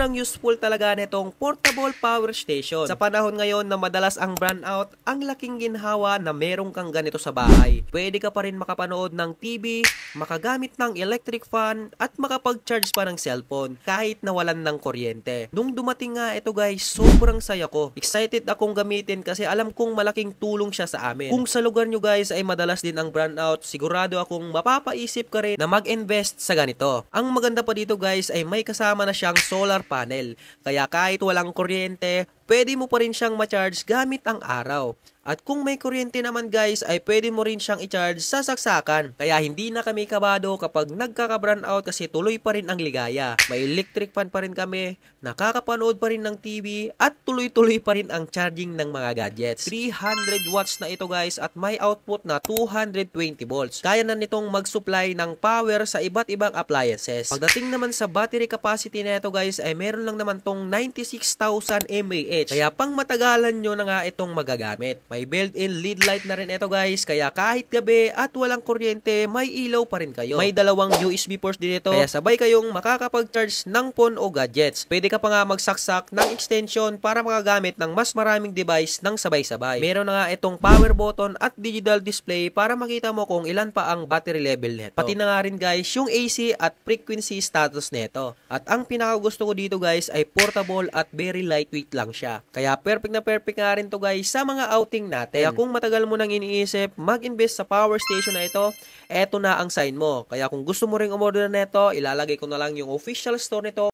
sobrang useful talaga nitong portable power station. Sa panahon ngayon na madalas ang brownout, ang laking ginhawa na meron kang ganito sa bahay. Pwede ka pa rin makapanood ng TV, makagamit ng electric fan, at makapag-charge pa ng cellphone kahit nawalan ng kuryente. Nung dumating nga ito guys, sobrang saya ko. Excited akong gamitin kasi alam kong malaking tulong siya sa amin. Kung sa lugar nyo guys ay madalas din ang brownout, sigurado akong mapapaisip ka rin na mag-invest sa ganito. Ang maganda pa dito guys ay may kasama na siyang solar panel. Kaya kahit walang kuryente, pwede mo pa rin siyang ma-charge gamit ang araw. At kung may kuryente naman guys, ay pwede mo rin siyang i-charge sa saksakan. Kaya hindi na kami kabado kapag nagkaka-brownout kasi tuloy pa rin ang ligaya. May electric fan pa rin kami, nakakapanood pa rin ng TV, at tuloy-tuloy pa rin ang charging ng mga gadgets. 300 watts na ito guys at may output na 220 volts. Kaya na nitong mag-supply ng power sa iba't ibang appliances. Pagdating naman sa battery capacity na ito guys, ay meron lang naman tong 96,000 mAh. Kaya pang matagalan nyo na nga itong magagamit. May built-in LED light na rin ito guys, kaya kahit gabi at walang kuryente, may ilaw pa rin kayo. May dalawang USB ports din ito, kaya sabay kayong makakapag-charge ng phone o gadgets. Pwede ka pa nga magsaksak ng extension para makagamit ng mas maraming device ng sabay-sabay. Meron na nga itong power button at digital display para makita mo kung ilan pa ang battery level nito. Pati na nga rin guys yung AC at frequency status nito. At ang pinakagusto ko dito guys ay portable at very lightweight lang siya. Kaya perfect na perfect nga rin to guys sa mga outing natin. Kaya kung matagal mo nang iniisip mag-invest sa power station na ito, eto na ang sign mo. Kaya kung gusto mo ring umorder na ito, ilalagay ko na lang yung official store nito